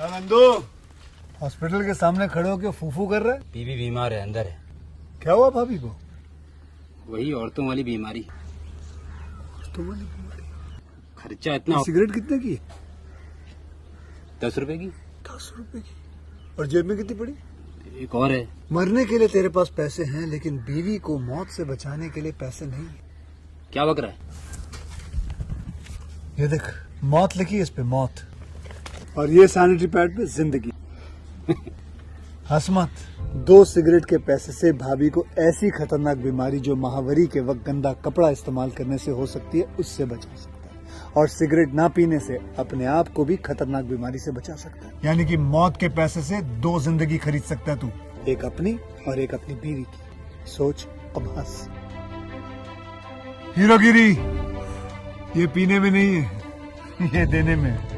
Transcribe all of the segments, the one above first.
Nandu hospital के सामने खड़े होकर फूफू कर रहा है। बीवी बीमार है, अंदर है। क्या हुआ भाभी को? वही औरतों वाली बीमारी। खर्चा इतना। सिगरेट कितने की? 10 रुपए की। 10 रुपए की। और जेब में कितनी पड़ी? एक और है। मरने के लिए तेरे पास पैसे हैं, लेकिन बीवी को मौत से बचाने के लिए पैसे नहीं है। क्या बक रहा है? ये देख, मौत लिखी है इस पे, मौत। और ये सैनिटरी पैड पे जिंदगी। हंस मत। 2 सिगरेट के पैसे से भाभी को ऐसी खतरनाक बीमारी जो महावरी के वक्त गंदा कपड़ा इस्तेमाल करने से हो सकती है, उससे बचा सकता है। और सिगरेट ना पीने से अपने आप को भी खतरनाक बीमारी से बचा सकता है। यानी कि मौत के पैसे से 2 जिंदगी खरीद सकता है तू, एक अपनी और एक अपनी बीवी की। सोच, अब हंस। हीरोगिरी ये पीने में नहीं है, ये देने में है।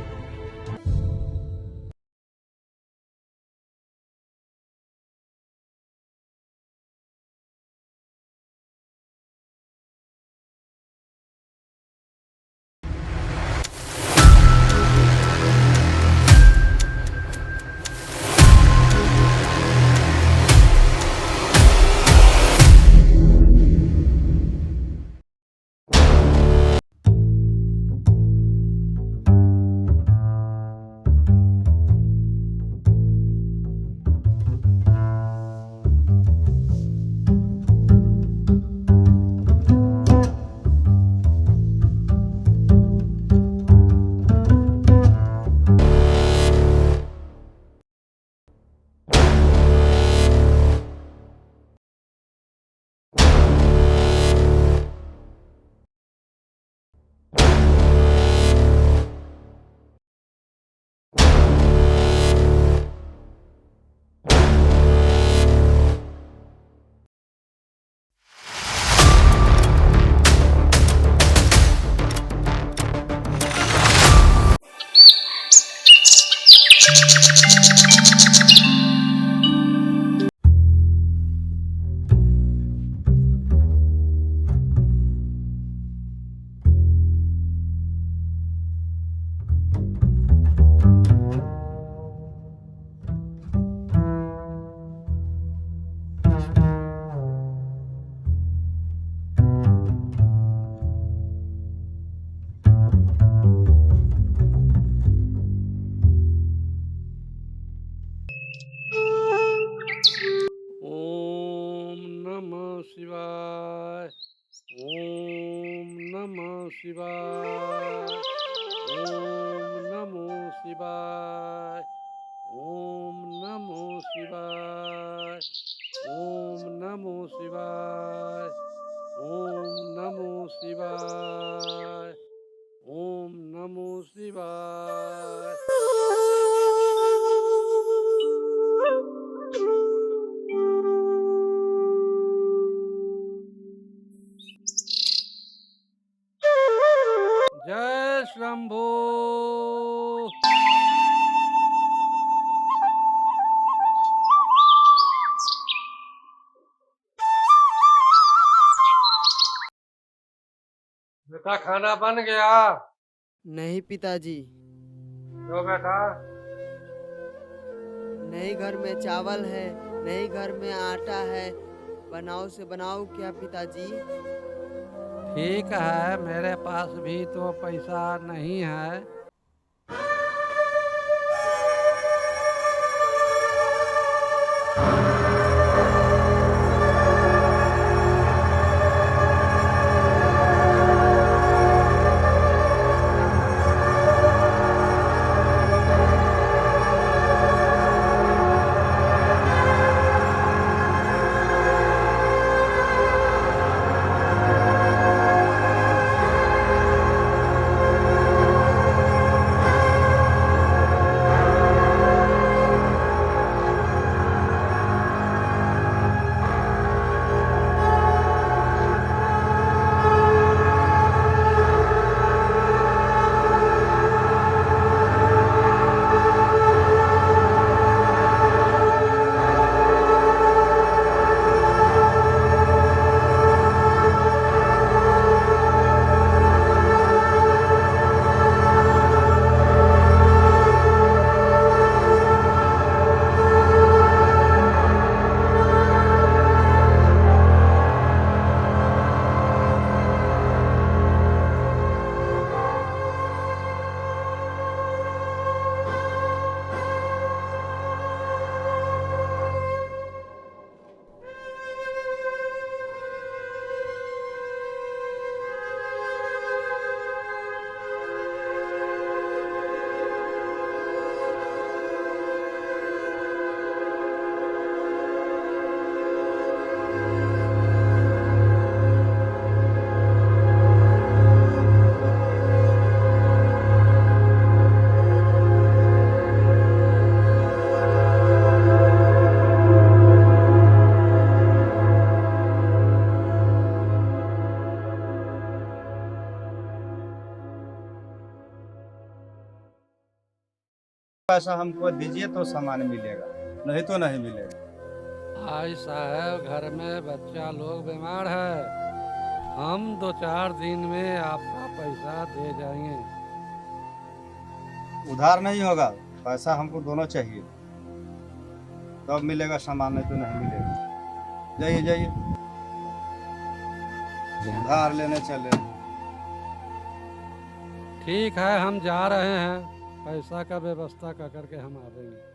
ओम नमः शिवाय। ओम नमः शिवाय। ओम नमो शिवाय। ओम नमो शिवाय। ओम नमो शिवाय। ओम नमो शिवाय। ओम नमो शिवाय। जय शंभो। बेटा खाना बन गया? नहीं पिताजी, क्यों बेटा? नहीं घर में चावल है, नहीं घर में आटा है। बनाओ से बनाओ क्या पिताजी? ठीक है, मेरे पास भी तो पैसा नहीं है। पैसा हमको दीजिए तो सामान मिलेगा, नहीं तो नहीं मिलेगा। भाई साहब, घर में बच्चा लोग बीमार है, हम 2-4 दिन में आपका पैसा दे जाएंगे। उधार नहीं होगा, पैसा हमको दोनों चाहिए, तब मिलेगा सामान, नहीं तो नहीं मिलेगा। जाइए जाइए, उधार लेने चले। ठीक है, हम जा रहे हैं, पैसा का व्यवस्था कर करके हम आवेंगे।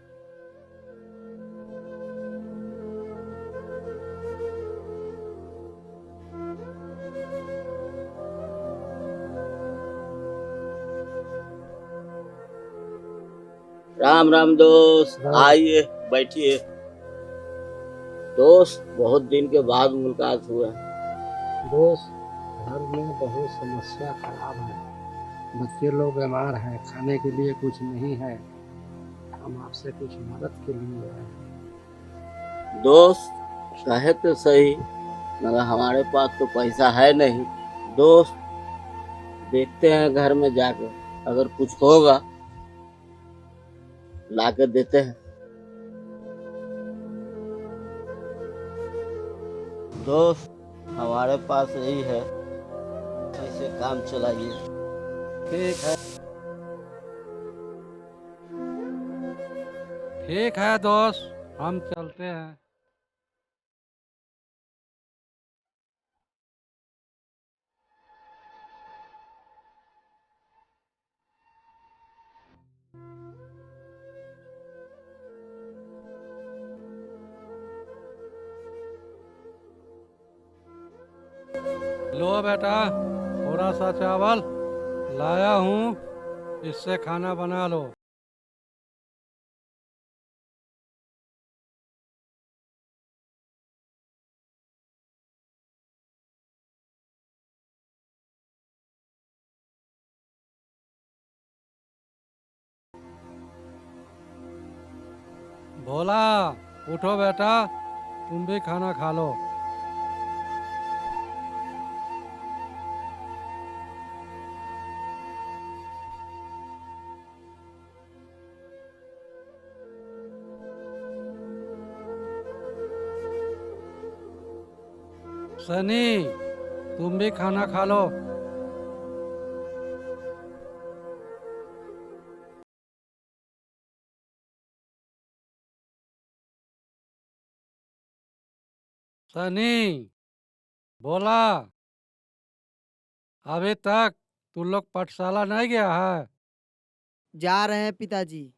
राम राम दोस्त, आइए बैठिए। दोस्त, बहुत दिन के बाद मुलाकात हुआ। दोस्त, घर में बहुत समस्या खराब है, बच्चे लोग बीमार हैं, खाने के लिए कुछ नहीं है, हम आपसे कुछ मदद के लिए आए हैं। दोस्त, कहे तो सही, मगर हमारे पास तो पैसा है नहीं। दोस्त, देखते हैं घर में जाकर, अगर कुछ होगा ला कर देते हैं। दोस्त, हमारे पास यही है, ऐसे काम चलाइए। ठीक है, ठीक है दोस्त, हम चलते हैं। लो बेटा, थोड़ा सा चावल लाया हूँ, इससे खाना बना लो। भोला, उठो बेटा, तुम भी खाना खा लो। सनी, तुम भी खाना खा लो। सनी, बोला, अभी तक तू लोग पाठशाला नहीं गया है? जा रहे हैं पिताजी।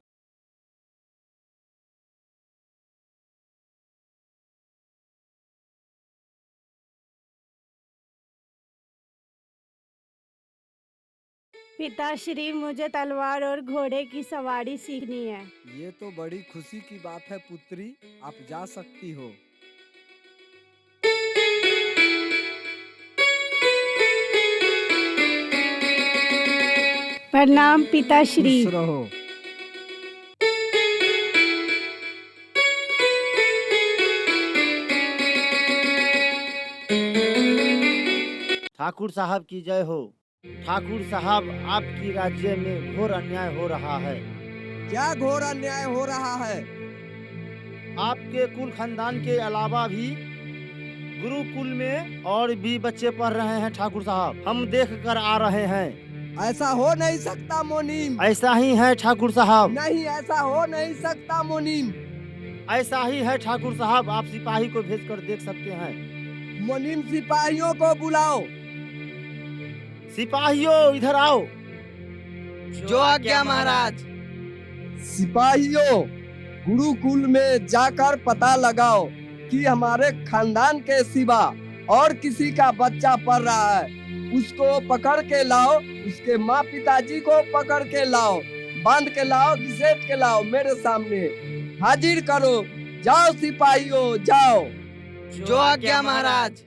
पिताश्री, मुझे तलवार और घोड़े की सवारी सीखनी है। ये तो बड़ी खुशी की बात है पुत्री, आप जा सकती हो। प्रणाम पिताश्री। खुश रहो। ठाकुर साहब की जय हो। ठाकुर साहब, आपकी राज्य में घोर अन्याय हो रहा है। क्या घोर अन्याय हो रहा है? आपके कुल खानदान के अलावा भी गुरुकुल में और भी बच्चे पढ़ रहे हैं ठाकुर साहब, हम देख कर आ रहे हैं। ऐसा हो नहीं सकता मुनीम। ऐसा ही है ठाकुर साहब। नहीं, ऐसा हो नहीं सकता मुनीम। ऐसा ही है ठाकुर साहब, आप सिपाही को भेज कर देख सकते हैं। मुनीम, सिपाहियों को बुलाओ। सिपाहियों, इधर आओ। जो आज्ञा महाराज। सिपाहियों, गुरुकुल में जाकर पता लगाओ कि हमारे खानदान के सिवा और किसी का बच्चा पढ़ रहा है, उसको पकड़ के लाओ, उसके माँ पिताजी को पकड़ के लाओ, बांध के लाओ, घसीट के लाओ, मेरे सामने हाजिर करो। जाओ सिपाहियों, जाओ। जो आज्ञा महाराज।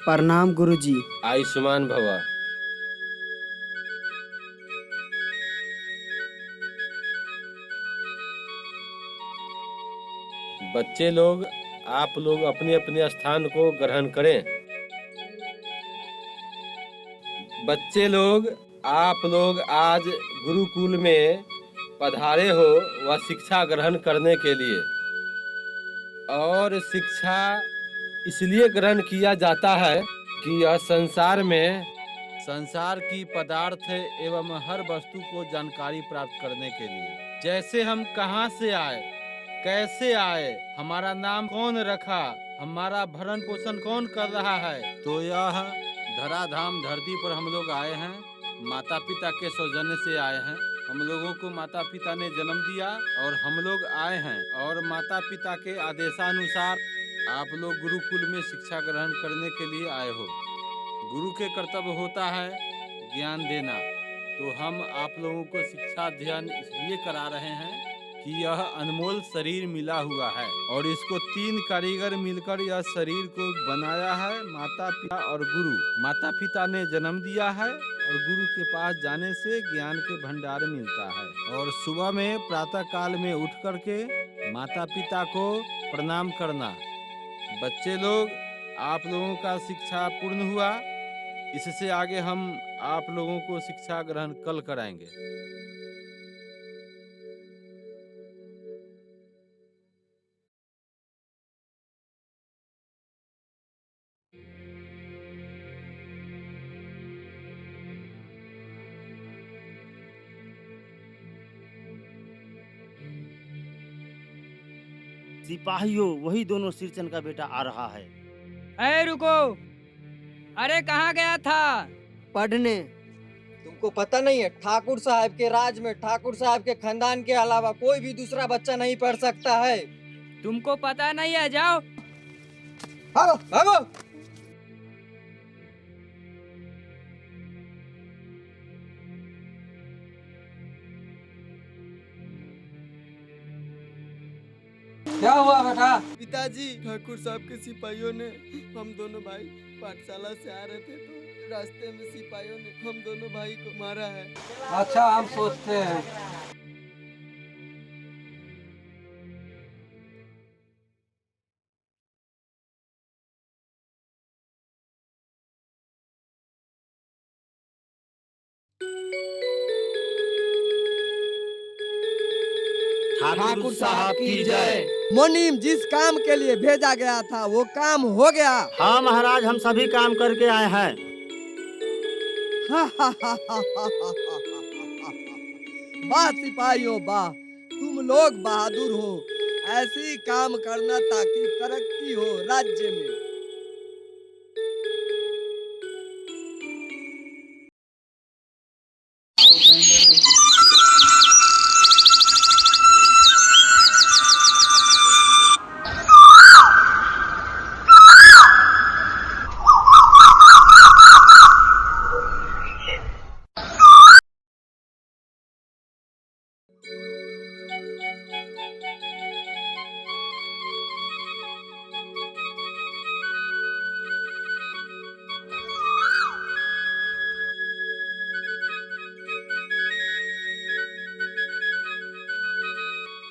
प्रणाम गुरुजी। आयुष्मान भवा। बच्चे लोग, आप लोग अपने अपने स्थान को ग्रहण करें। बच्चे लोग, आप लोग आज गुरुकुल में पधारे हो वह शिक्षा ग्रहण करने के लिए, और शिक्षा इसलिए ग्रहण किया जाता है कि यह संसार की पदार्थ एवं हर वस्तु को जानकारी प्राप्त करने के लिए, जैसे हम कहाँ से आए, कैसे आए, हमारा नाम कौन रखा, हमारा भरण पोषण कौन कर रहा है। तो यह धराधाम धरती पर हम लोग आए हैं, माता पिता के सौजन्य से आए हैं। हम लोगों को माता पिता ने जन्म दिया और हम लोग आए हैं, और माता पिता के आदेशानुसार आप लोग गुरुकुल में शिक्षा ग्रहण करने के लिए आए हो। गुरु के कर्तव्य होता है ज्ञान देना, तो हम आप लोगों को शिक्षा अध्ययन इसलिए करा रहे हैं कि यह अनमोल शरीर मिला हुआ है, और इसको 3 कारीगर मिलकर यह शरीर को बनाया है, माता पिता और गुरु। माता पिता ने जन्म दिया है, और गुरु के पास जाने से ज्ञान के भंडार मिलता है। और सुबह में प्रातः काल में उठ करके माता पिता को प्रणाम करना। बच्चे लोग, आप लोगों का शिक्षा पूर्ण हुआ, इससे आगे हम आप लोगों को शिक्षा ग्रहण कल कराएंगे। सिपाहियों, वही दोनों सिरचन का बेटा आ रहा है। अरे रुको, अरे कहाँ गया था? पढ़ने। तुमको पता नहीं है, ठाकुर साहब के राज में ठाकुर साहब के खानदान के अलावा कोई भी दूसरा बच्चा नहीं पढ़ सकता है। तुमको पता नहीं है? जाओ भागो भागो। क्या हुआ बेटा? पिताजी, ठाकुर साहब के सिपाहियों ने हम दोनों भाई पाठशाला से आ रहे थे, तो रास्ते में सिपाहियों ने हम दोनों भाई को मारा है। अच्छा, हम सोचते हैं। ठाकुर साहब की जय। मुनीम, जिस काम के लिए भेजा गया था वो काम हो गया। हाँ महाराज, हम सभी काम करके आए हैं। वाह सिपाहियों वाह, तुम लोग बहादुर हो। ऐसे ही काम करना ताकि तरक्की हो राज्य में।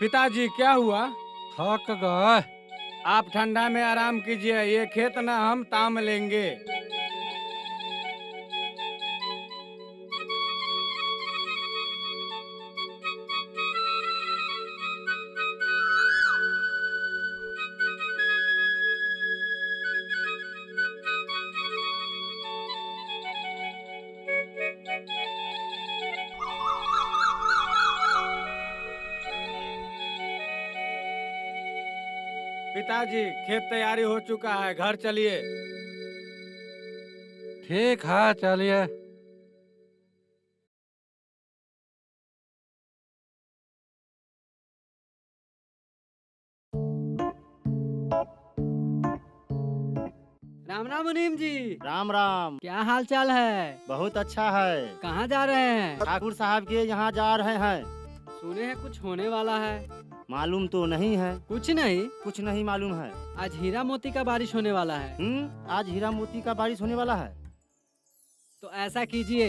पिताजी, क्या हुआ? थक गए। आप ठंडा में आराम कीजिए, ये खेत ना हम ताम लेंगे। पिताजी, खेत तैयारी हो चुका है, घर चलिए। ठीक है, चलिए। राम राम मुनीम जी। राम राम। क्या हाल चाल है? बहुत अच्छा है। कहाँ जा रहे हैं? ठाकुर साहब के यहाँ जा रहे हैं। सुने हैं कुछ होने वाला है। मालूम तो नहीं है। कुछ नहीं मालूम है। आज हीरा मोती का बारिश होने वाला है। आज हीरा मोती का बारिश होने वाला है। तो ऐसा कीजिए,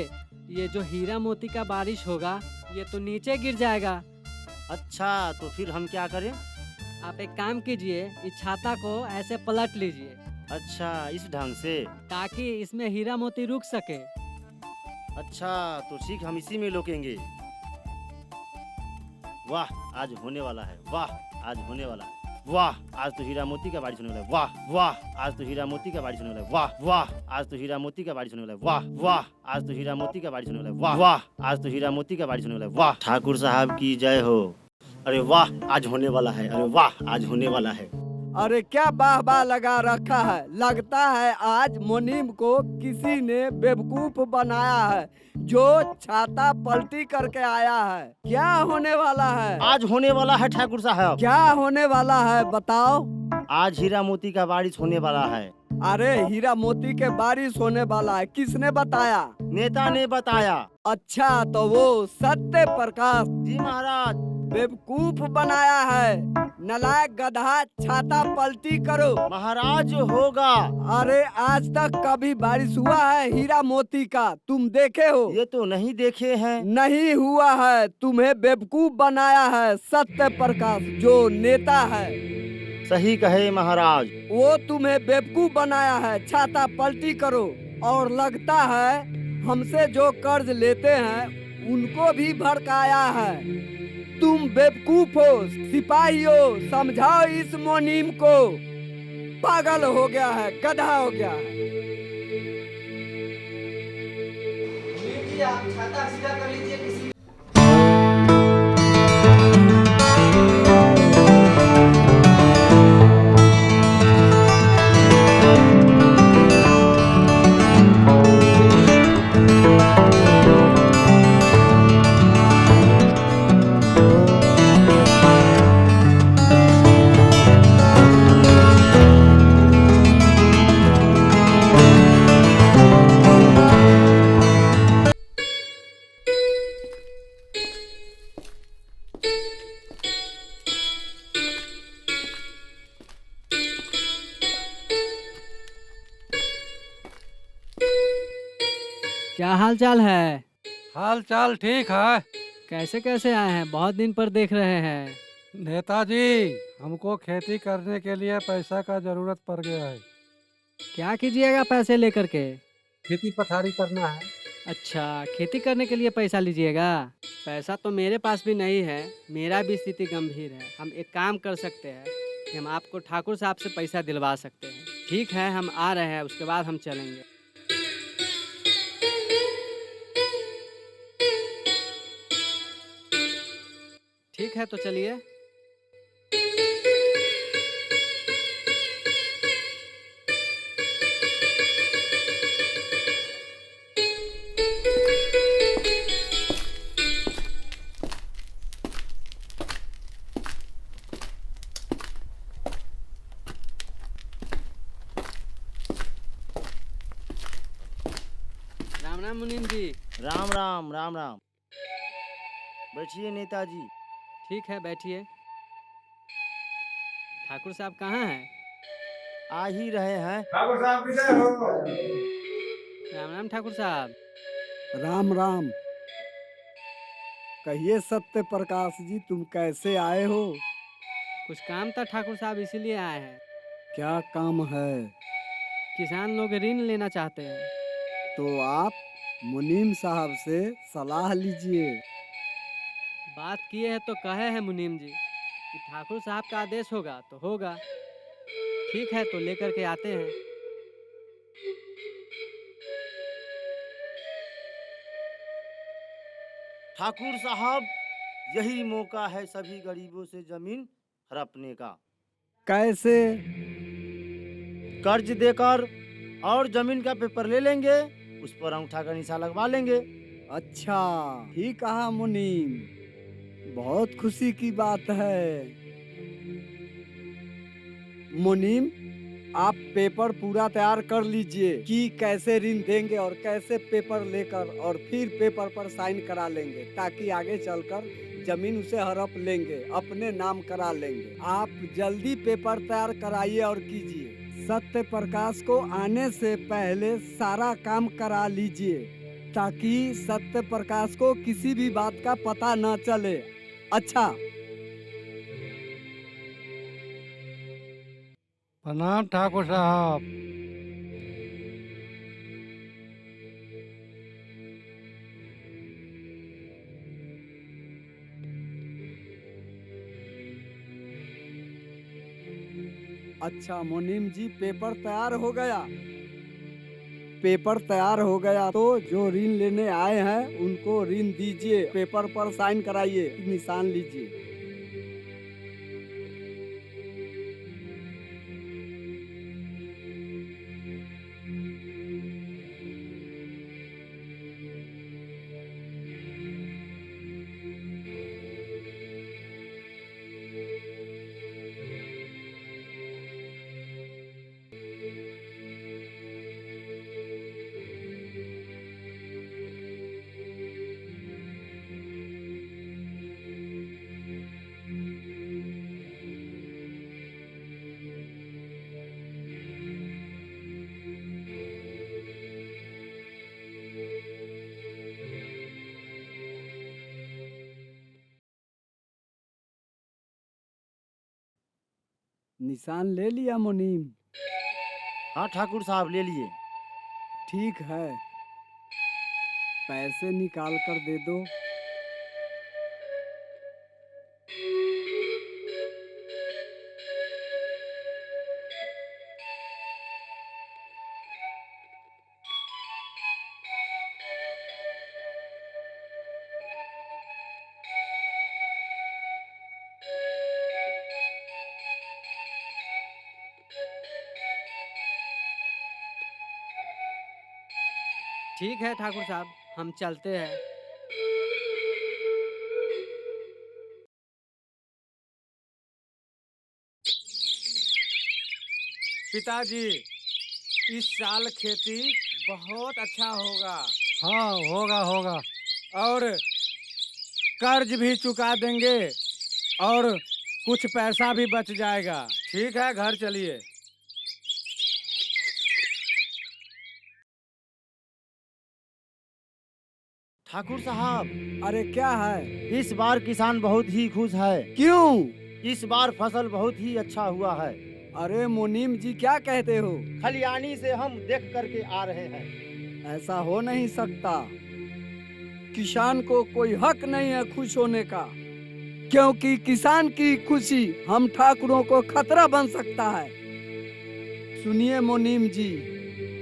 ये जो हीरा मोती का बारिश होगा ये तो नीचे गिर जाएगा। अच्छा, तो फिर हम क्या करें? आप एक काम कीजिए, इस छाता को ऐसे पलट लीजिए अच्छा, इस ढंग से। ताकि इसमें हीरा मोती रुक सके। अच्छा, तो ठीक, हम इसी में रोकेंगे। वाह, आज होने वाला है। वाह, आज होने वाला है। वाह, आज तो हीरा मोती का बारिश होने वाला है। वाह वाह, आज तो हीरा मोती का बारिश होने वाला है। वाह वाह, आज तो हीरा मोती का बारिश होने वाला है। वाह वाह, आज तो हीरा मोती का बारिश होने वाला है। वाह वाह, आज तो हीरा मोती का बारिश होने वाला है। वाह, ठाकुर साहब की जय हो। अरे वाह, आज होने वाला है। अरे वाह, आज होने वाला है। अरे क्या वाह वाह लगा रखा है। लगता है आज मुनीम को किसी ने बेवकूफ बनाया है, जो छाता पलटी करके आया है। क्या होने वाला है? आज होने वाला है ठाकुर साहब। क्या होने वाला है बताओ? आज हीरा मोती का बारिश होने वाला है। अरे हीरा मोती के बारिश होने वाला है, किसने बताया? नेता ने बताया। अच्छा, तो वो सत्य प्रकाश जी महाराज बेवकूफ बनाया है। नलायक गधा, छाता पलटी करो महाराज होगा। अरे आज तक कभी बारिश हुआ है हीरा मोती का? तुम देखे हो? ये तो नहीं देखे हैं। नहीं हुआ है, तुम्हें बेवकूफ बनाया है सत्य प्रकाश जो नेता है। सही कहे महाराज। वो तुम्हें बेवकूफ बनाया है। छाता पलटी करो। और लगता है हमसे जो कर्ज लेते हैं उनको भी भड़काया है। तुम बेवकूफ हो। सिपाहियों, समझाओ इस मुनीम को। पागल हो गया है, गधा हो गया है। आप छाता सीधा कर लीजिए किसी क्या हाल चाल है? हाल चाल ठीक है। कैसे कैसे आए हैं? बहुत दिन पर देख रहे हैं। नेताजी, हमको खेती करने के लिए पैसा का जरूरत पड़ गया है। क्या कीजिएगा पैसे लेकर के? खेती पथारी करना है। अच्छा, खेती करने के लिए पैसा लीजिएगा? पैसा तो मेरे पास भी नहीं है, मेरा भी स्थिति गंभीर है। हम एक काम कर सकते हैं कि हम आपको ठाकुर साहब से पैसा दिलवा सकते हैं। ठीक है, हम आ रहे हैं, उसके बाद हम चलेंगे। ठीक है, तो चलिए। राम राम मुनीम जी। राम राम राम राम। बैठिए नेताजी। ठीक है, बैठिए। ठाकुर साहब कहाँ हैं? आ ही रहे हैं। ठाकुर साहब किधर हो? राम राम ठाकुर साहब। राम राम। कहिए सत्य प्रकाश जी, तुम कैसे आए हो? कुछ काम था ठाकुर साहब, इसीलिए आए हैं। क्या काम है? किसान लोग ऋण लेना चाहते हैं। तो आप मुनीम साहब से सलाह लीजिए। बात किए हैं तो कहे हैं मुनीम जी कि ठाकुर साहब का आदेश होगा तो होगा। ठीक है, तो लेकर के आते हैं। ठाकुर साहब, यही मौका है सभी गरीबों से जमीन हड़पने का। कैसे? कर्ज देकर और जमीन का पेपर ले लेंगे, उस पर अंगूठा का निशान लगवा लेंगे। अच्छा, ठीक कहा मुनीम, बहुत खुशी की बात है। मुनीम, आप पेपर पूरा तैयार कर लीजिए कि कैसे ऋण देंगे और कैसे पेपर लेकर और फिर पेपर पर साइन करा लेंगे, ताकि आगे चलकर जमीन उसे हड़प लेंगे, अपने नाम करा लेंगे। आप जल्दी पेपर तैयार कराइए और कीजिए। सत्य प्रकाश को आने से पहले सारा काम करा लीजिए, ताकि सत्य प्रकाश को किसी भी बात का पता न चले। अच्छा, प्रणाम ठाकुर साहब। अच्छा मुनीम जी, पेपर तैयार हो गया। पेपर तैयार हो गया तो जो ऋण लेने आए हैं उनको ऋण दीजिए, पेपर पर साइन कराइए, निशान लीजिए। निशान ले लिया मुनीम? हाँ ठाकुर साहब ले लिए। ठीक है, पैसे निकाल कर दे दो। ठीक है ठाकुर साहब, हम चलते हैं। पिताजी, इस साल खेती बहुत अच्छा होगा। हाँ होगा होगा। और कर्ज भी चुका देंगे और कुछ पैसा भी बच जाएगा। ठीक है, घर चलिए। ठाकुर साहब, अरे क्या है? इस बार किसान बहुत ही खुश है। क्यों? इस बार फसल बहुत ही अच्छा हुआ है। अरे मुनीम जी क्या कहते हो? खलियानी से हम देख करके आ रहे हैं। ऐसा हो नहीं सकता। किसान को कोई हक नहीं है खुश होने का, क्योंकि किसान की खुशी हम ठाकुरों को खतरा बन सकता है। सुनिए मुनीम जी,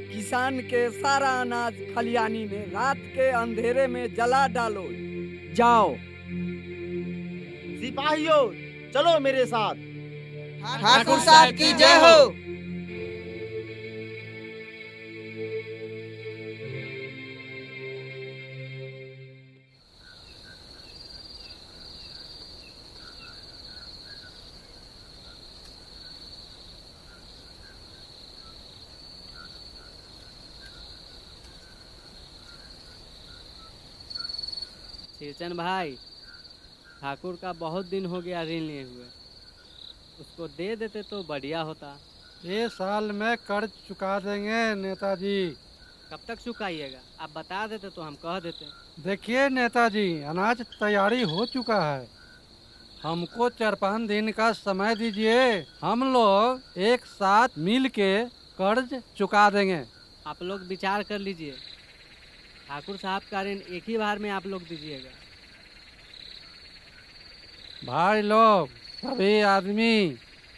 किसान के सारा अनाज खलियानी में रात के अंधेरे में जला डालो। जाओ। सिपाहियों, चलो मेरे साथ। ठाकुर साहब की जय हो। शीरचन भाई, ठाकुर का बहुत दिन हो गया ऋण लिए हुए, उसको दे देते तो बढ़िया होता। ये साल में कर्ज चुका देंगे नेताजी। कब तक चुकाइएगा? आप बता देते तो हम कह देते। देखिए नेताजी, अनाज तैयारी हो चुका है, हमको 4-5 दिन का समय दीजिए, हम लोग एक साथ मिल के कर्ज चुका देंगे। आप लोग विचार कर लीजिए, ठाकुर साहब का ऋण एक ही बार में आप लोग दीजिएगा। भाई लोग, सभी आदमी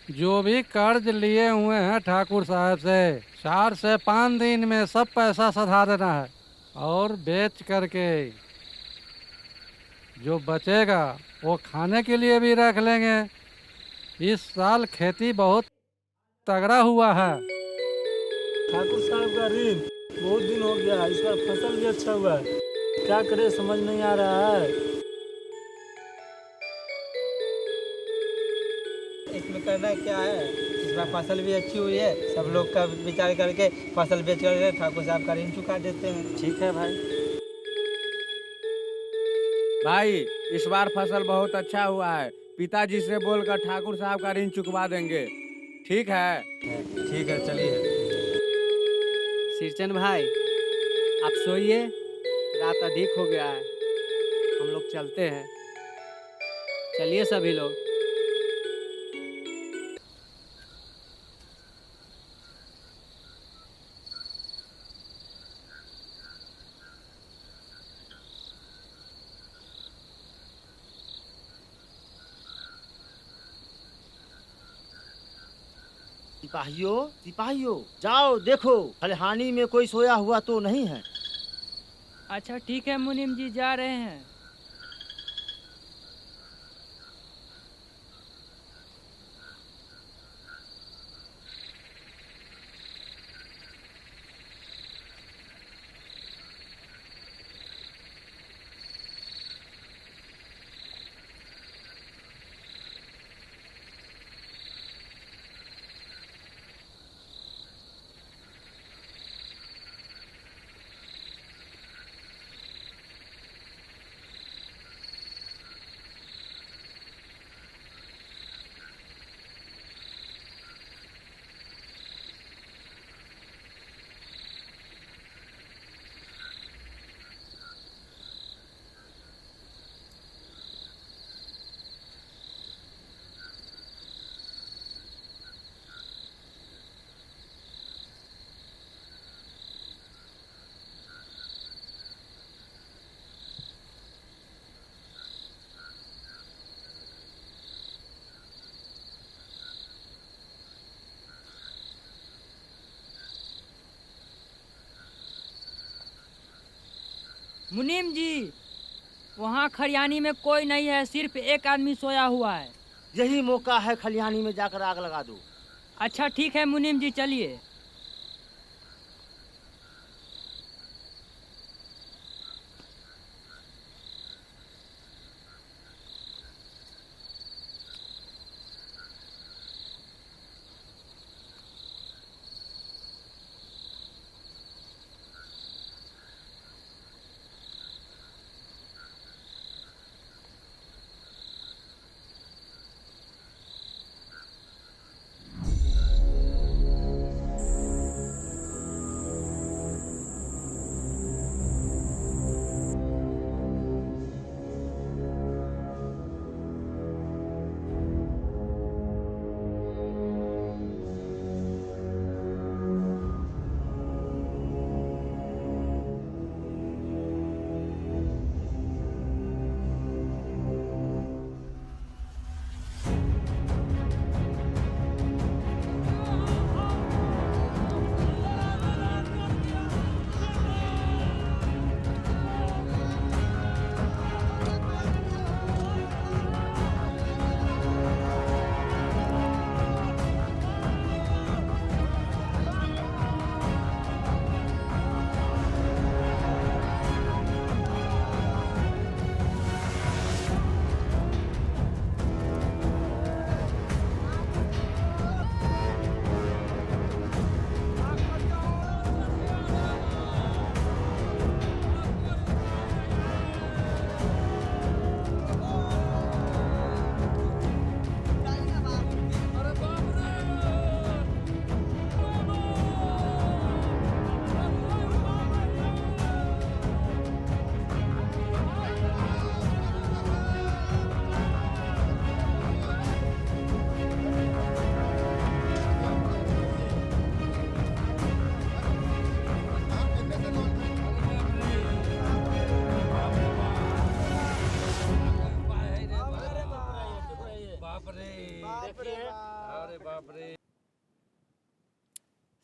जो भी कर्ज लिए हुए हैं ठाकुर साहब से, 4 से 5 दिन में सब पैसा सधा देना है, और बेच करके जो बचेगा वो खाने के लिए भी रख लेंगे। इस साल खेती बहुत तगड़ा हुआ है। ठाकुर साहब का ऋण बहुत दिन हो गया, इस बार फसल भी अच्छा हुआ है, क्या करे समझ नहीं आ रहा है। इसमें करना क्या है, इस बार फसल भी अच्छी हुई है, सब लोग का विचार करके फसल बेच कर ठाकुर साहब का ऋण चुका देते हैं। ठीक है भाई। भाई, इस बार फसल बहुत अच्छा हुआ है, पिताजी से बोलकर ठाकुर साहब का ऋण चुकवा देंगे। ठीक है? ठीक है, चलिए। शीरचन भाई, आप सोइए, रात अधिक हो गया है, हम लोग चलते हैं। चलिए सभी लोग। सिपाहियों सिपाहियों, जाओ देखो खलिहानी में कोई सोया हुआ तो नहीं है। अच्छा ठीक है मुनीम जी, जा रहे हैं। मुनीम जी, वहाँ खरियानी में कोई नहीं है, सिर्फ एक आदमी सोया हुआ है। यही मौका है, खलिहानी में जाकर आग लगा दो। अच्छा ठीक है मुनीम जी, चलिए।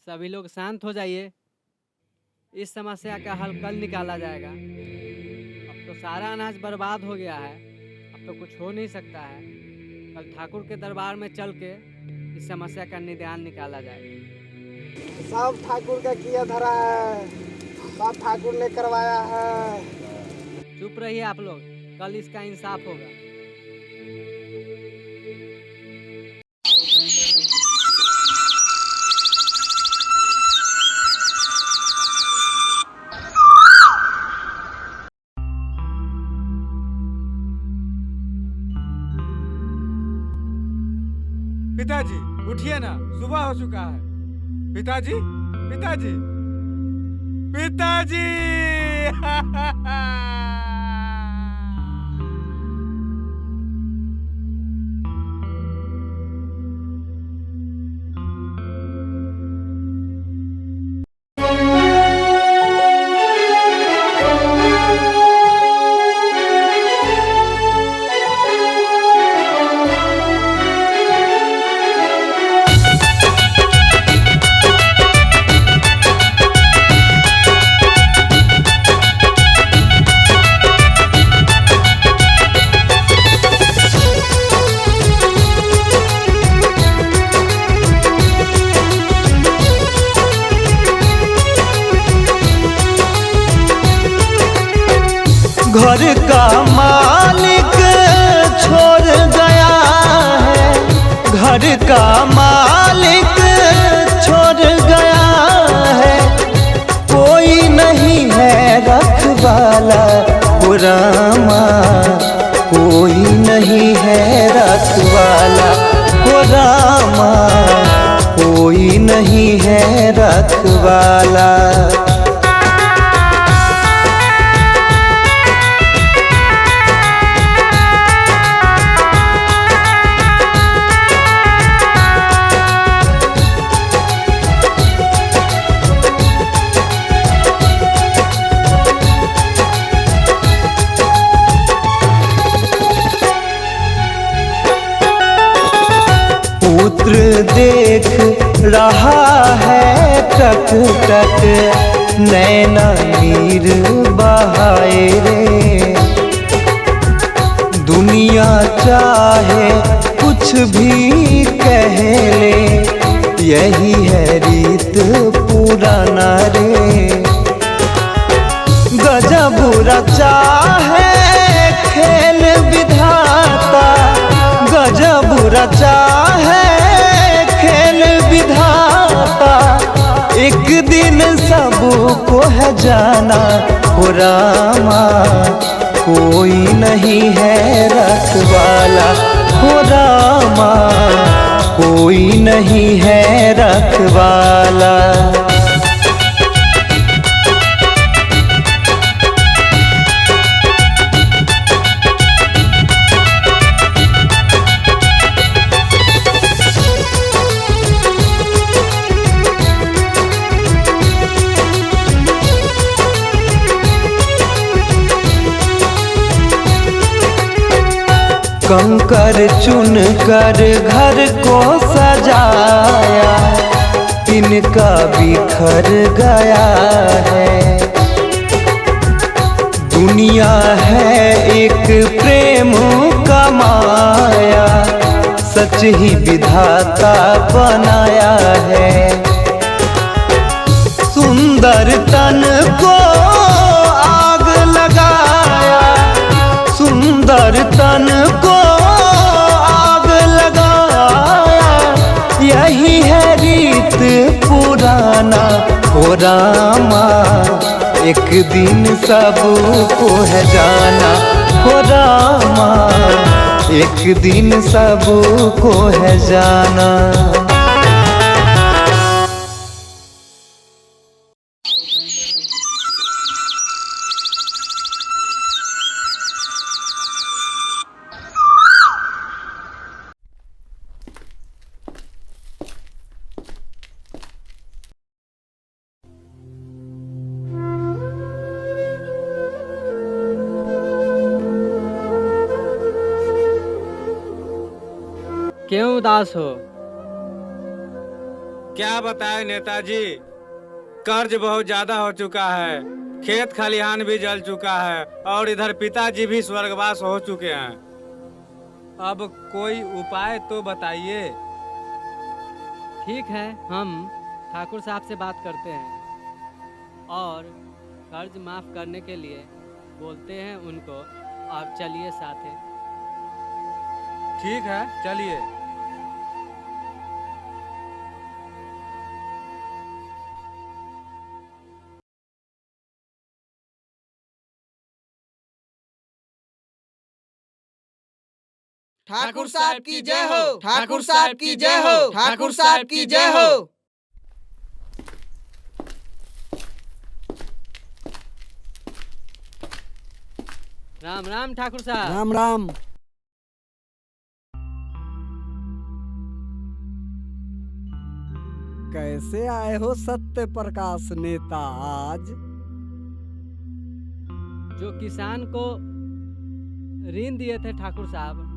सभी लोग शांत हो जाइए। इस समस्या का हल कल निकाला जाएगा। अब तो सारा अनाज बर्बाद हो गया है, अब तो कुछ हो नहीं सकता है। कल ठाकुर के दरबार में चल के इस समस्या का निदान निकाला जाएगा। सब ठाकुर का किया धरा है, सब ठाकुर ने करवाया है। चुप रहिए आप लोग, कल इसका इंसाफ होगा। पिताजी उठिए ना, सुबह हो चुका है। पिताजी पिताजी पिताजी घर का मालिक छोड़ गया है, घर का मालिक छोड़ गया है, कोई नहीं है रखवाला हो रामा, कोई नहीं है रखवाला हो रामा, कोई नहीं है रखवाला। पुत्र देख रहा है टक टक, नैना नीर बहाए रे। दुनिया चाहे कुछ भी कह ले, यही है रीत पुराना रे। गजब रचा है खेल विधाता, गजब रचा है खेल विधाता, एक दिन सबको है जाना हो रामा, कोई नहीं है रखवाला हो रामा, कोई नहीं है रखवाला। कंकर चुन कर घर को सजाया, इनका बिखर गया है। दुनिया है एक प्रेम का माया, सच ही विधाता बनाया है। सुंदर तन को आग लगाया, सुंदर तन को आग लगाया, यही है रीत पुराना हो रामा, एक दिन सबको है जाना हो रामा, एक दिन सबको है जाना। क्यों उदास हो? क्या बताएं नेताजी, कर्ज बहुत ज्यादा हो चुका है, खेत खलिहान भी जल चुका है और इधर पिताजी भी स्वर्गवास हो चुके हैं। अब कोई उपाय तो बताइए। ठीक है, हम ठाकुर साहब से बात करते हैं और कर्ज माफ करने के लिए बोलते हैं उनको। आप चलिए साथे। ठीक है, चलिए। ठाकुर साहब की जय हो, ठाकुर साहब की जय हो, ठाकुर साहब की जय हो। राम राम ठाकुर साहब। राम राम। कैसे आए हो सत्य प्रकाश नेता आज? जो किसान को ऋण दिए थे ठाकुर साहब,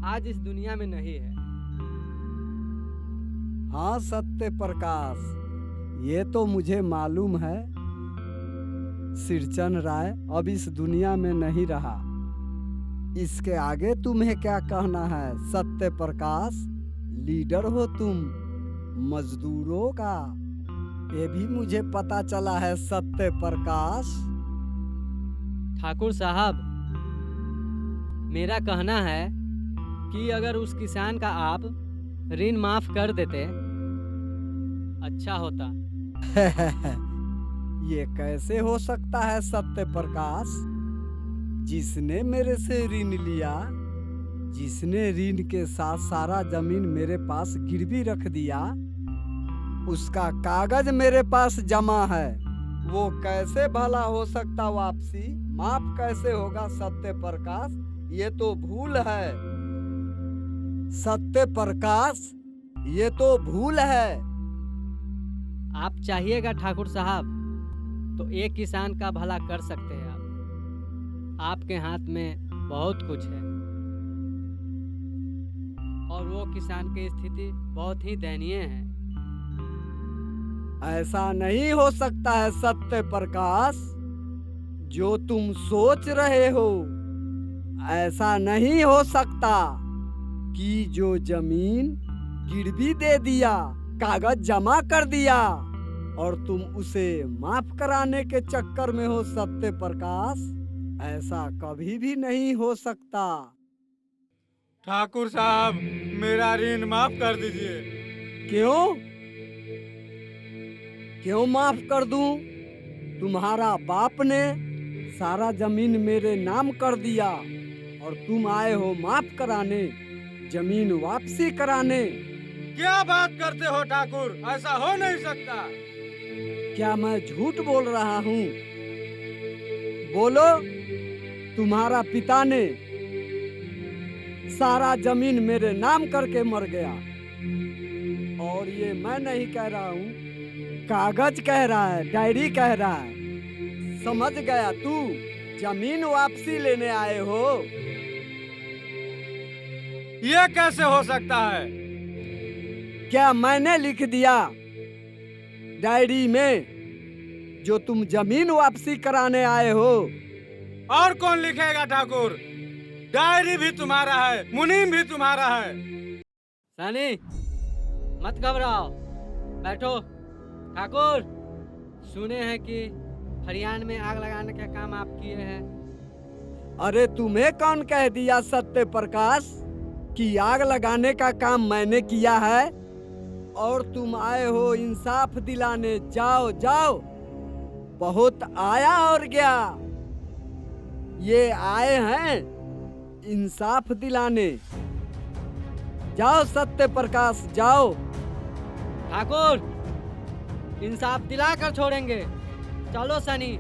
आज इस दुनिया में नहीं है। हाँ सत्य प्रकाश, ये तो मुझे मालूम है। सिरचन राय अब इस दुनिया में नहीं रहा। इसके आगे तुम्हें क्या कहना है सत्य प्रकाश? लीडर हो तुम मजदूरों का, ये भी मुझे पता चला है सत्य प्रकाश। ठाकुर साहब, मेरा कहना है कि अगर उस किसान का आप ऋण माफ कर देते अच्छा होता। ये कैसे हो सकता है सत्य प्रकाश? जिसने मेरे से ऋण लिया, जिसने ऋण के साथ सारा जमीन मेरे पास गिरवी रख दिया, उसका कागज मेरे पास जमा है, वो कैसे भला हो सकता वापसी? माफ कैसे होगा सत्य प्रकाश? ये तो भूल है सत्य प्रकाश, ये तो भूल है। आप चाहिएगा ठाकुर साहब तो एक किसान का भला कर सकते हैं आप। आपके हाथ में बहुत कुछ है और वो किसान की स्थिति बहुत ही दयनीय है। ऐसा नहीं हो सकता है सत्य प्रकाश, जो तुम सोच रहे हो। ऐसा नहीं हो सकता कि जो जमीन गिरवी दे दिया, कागज जमा कर दिया और तुम उसे माफ कराने के चक्कर में हो सत्य प्रकाश। ऐसा कभी भी नहीं हो सकता। ठाकुर साहब, मेरा ऋण माफ कर दीजिए। क्यों? क्यों माफ कर दूं? तुम्हारा बाप ने सारा जमीन मेरे नाम कर दिया और तुम आए हो माफ कराने, जमीन वापसी कराने। क्या बात करते हो ठाकुर, ऐसा हो नहीं सकता। क्या मैं झूठ बोल रहा हूँ? बोलो, तुम्हारा पिता ने सारा जमीन मेरे नाम करके मर गया और ये मैं नहीं कह रहा हूँ, कागज कह रहा है, डायरी कह रहा है। समझ गया तू जमीन वापसी लेने आए हो। ये कैसे हो सकता है? क्या मैंने लिख दिया डायरी में जो तुम जमीन वापसी कराने आए हो? और कौन लिखेगा ठाकुर? डायरी भी तुम्हारा है, मुनीम भी तुम्हारा है। सनी, मत घबराओ, बैठो। ठाकुर, सुने हैं कि खलिहान में आग लगाने का काम आप किए हैं। अरे तुम्हें कौन कह दिया सत्य प्रकाश कि आग लगाने का काम मैंने किया है? और तुम आए हो इंसाफ दिलाने। जाओ जाओ, बहुत आया और गया। ये आए हैं इंसाफ दिलाने। जाओ सत्य प्रकाश, जाओ। ठाकुर, इंसाफ दिला कर छोड़ेंगे। चलो सनी,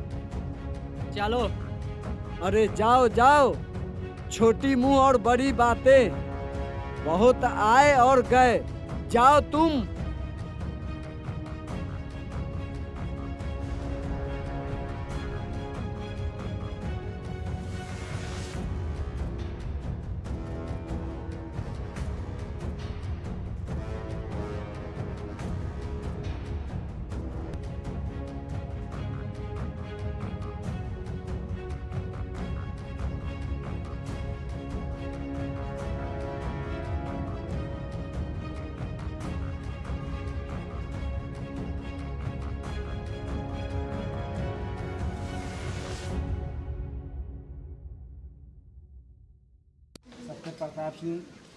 चलो। अरे जाओ जाओ, छोटी मुंह और बड़ी बातें, बहुत आए और गए। जाओ तुम।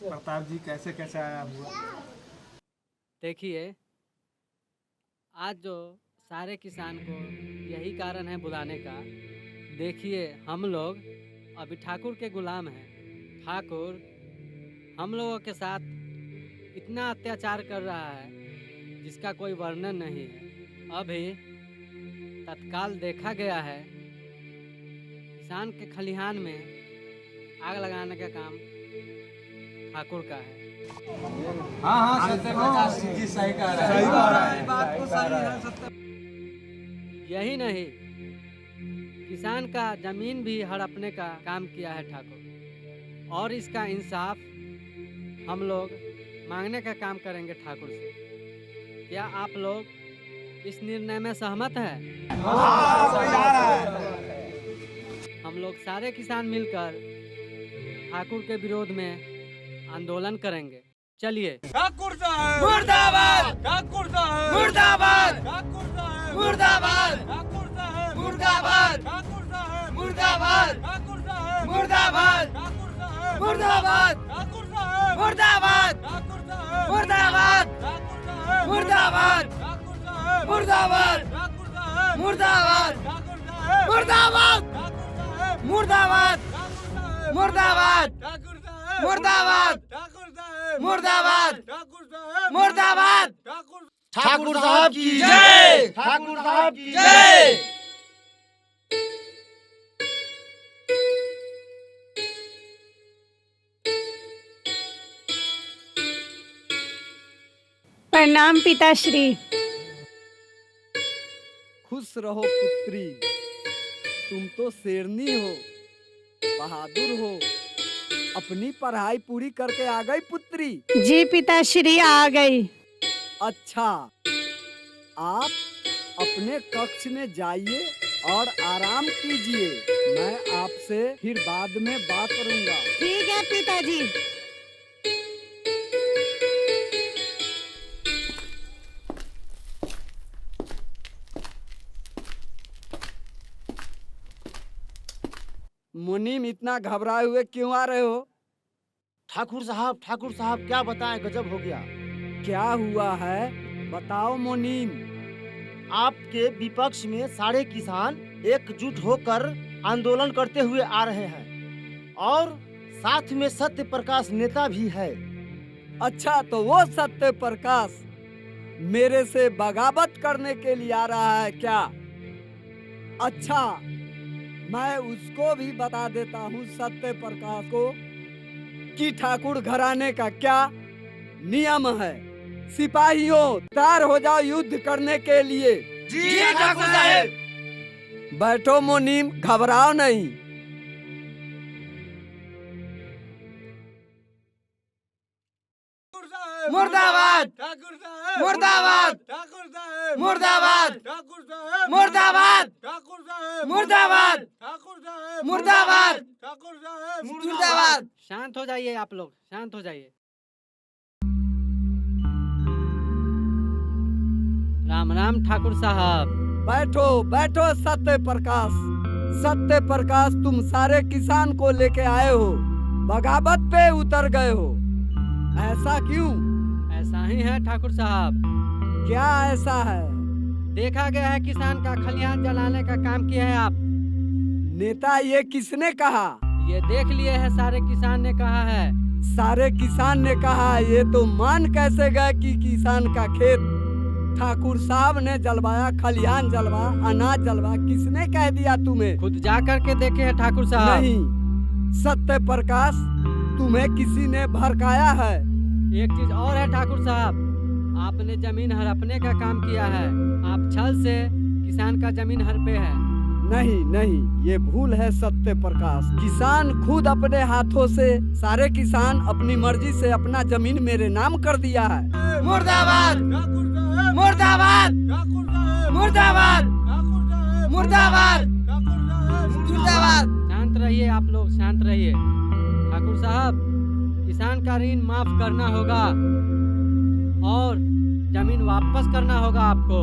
प्रताप जी कैसे कैसे आया हुआ? देखिए, आज जो सारे किसान को यही कारण है बुलाने का। देखिए, हम लोग अभी ठाकुर के गुलाम हैं। ठाकुर हम लोगों के साथ इतना अत्याचार कर रहा है जिसका कोई वर्णन नहीं है। अभी तत्काल देखा गया है किसान के खलिहान में आग लगाने का काम ठाकुर का है। हाँ सत्य प्रकाश जी सही कह रहे हैं। बात तो सही है सत्य। यही नहीं, किसान का जमीन भी हड़पने का काम किया है ठाकुर, और इसका इंसाफ हम लोग मांगने का काम करेंगे ठाकुर से। क्या आप लोग इस निर्णय में सहमत हैं? हम लोग सारे किसान मिलकर ठाकुर के विरोध में आंदोलन करेंगे। चलिए। ठाकुर साहब मुर्दाबाद! ठाकुर साहब मुर्दाबाद! ठाकुर साहब मुर्दाबाद! ठाकुर साहब मुर्दाबाद! ठाकुर साहब मुर्दाबाद ठाकुर साहब मुर्दाबाद ठाकुर साहब मुर्दाबाद ठाकुर साहब मुर्दाबाद ठाकुर साहब मुर्दाबाद ठाकुर साहब मुर्दाबाद ठाकुर साहब मुर्दाबाद ठाकुर साहब मुर्दाबाद ठाकुर साहब मुर्दाबाद मुर्दाबाद मुर्दाबाद ठाकुर साहब मुर्दाबाद ठाकुर साहब मुर्दाबाद ठाकुर साहब मुर्दाबाद ठाकुर साहब की जय, ठाकुर साहब की जय। प्रणाम पिताश्री। खुश रहो पुत्री, तुम तो शेरनी हो, बहादुर हो। अपनी पढ़ाई पूरी करके आ गई पुत्री? जी पिताश्री आ गई। अच्छा, आप अपने कक्ष में जाइए और आराम कीजिए। मैं आपसे फिर बाद में बात करूंगा। ठीक है पिताजी। मुनीम, इतना घबराए हुए क्यों आ रहे हो? ठाकुर साहब क्या बताएं, गजब हो गया। क्या हुआ है बताओ मुनीम। आपके विपक्ष में सारे किसान एकजुट होकर आंदोलन करते हुए आ रहे हैं और साथ में सत्य प्रकाश नेता भी है। अच्छा, तो वो सत्य प्रकाश मेरे से बगावत करने के लिए आ रहा है क्या? अच्छा, मैं उसको भी बता देता हूँ सत्य प्रकाश को कि ठाकुर घराने का क्या नियम है। सिपाहियों, तैयार हो जाओ युद्ध करने के लिए। जी ठाकुर साहब। बैठो मुनीम, घबराओ नहीं। मुर्दाबाद ठाकुर साहब मुर्दाबाद ठाकुर साहब मुर्दाबाद ठाकुर साहब मुर्दाबाद ठाकुर साहब मुर्दाबाद ठाकुर साहब मुर्दाबाद ठाकुर साहब मुर्दाबाद। शांत हो जाइए आप लोग, शांत हो जाइए। राम राम ठाकुर साहब। बैठो बैठो सत्य प्रकाश। सत्य प्रकाश, तुम सारे किसान को लेके आए हो, बगावत पे उतर गए हो, ऐसा क्यों? ऐसा ही है ठाकुर साहब। क्या ऐसा है? देखा गया है किसान का खलिहान जलाने का काम किया है आप। नेता, ये किसने कहा? ये देख लिए है, सारे किसान ने कहा है। सारे किसान ने कहा? ये तो मान कैसे गए कि किसान का खेत ठाकुर साहब ने जलवाया, खलिहान जलवा, अनाज जलवा? किसने कह दिया तुम्हें? खुद जा कर के देखे हैं ठाकुर साहब। नहीं सत्य प्रकाश, तुम्हें किसी ने भड़काया है। एक चीज और है ठाकुर साहब, आपने जमीन हड़पने का काम किया है। आप छल से किसान का जमीन हड़पे है। नहीं नहीं, ये भूल है सत्य प्रकाश। किसान खुद अपने हाथों से, सारे किसान अपनी मर्जी से अपना जमीन मेरे नाम कर दिया है। मुर्दाबाद मुर्दाबाद मुर्दाबाद मुर्दाबाद मुर्दाबाद। शांत रहिए आप लोग, शांत रहिए। ठाकुर साहब, किसान का ऋण माफ करना होगा और जमीन वापस करना होगा आपको।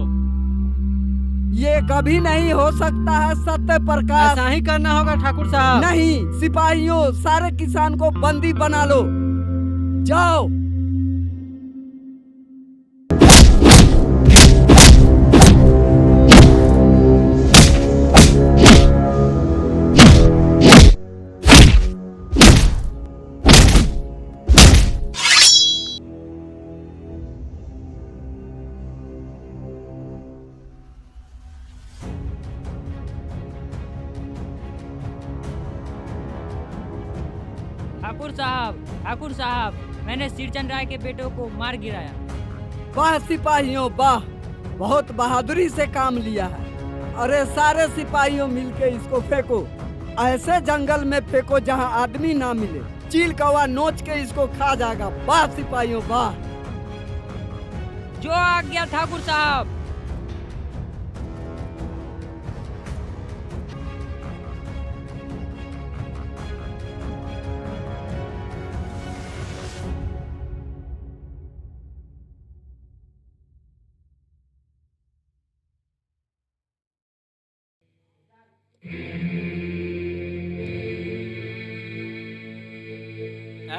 ये कभी नहीं हो सकता है सत्य प्रकाश। ऐसा ही करना होगा ठाकुर साहब। नहीं, सिपाहियों, सारे किसान को बंदी बना लो, जाओ। ठाकुर साहब, मैंने सिरचंद राय के बेटों को मार गिराया। वाह सिपाहियों वाह, बहुत बहादुरी से काम लिया है। अरे सारे सिपाहियों मिलके इसको फेंको, ऐसे जंगल में फेंको जहां आदमी ना मिले। चील कौवा नोच के इसको खा जाएगा। वाह सिपाहियों वाह। जो आ गया ठाकुर साहब।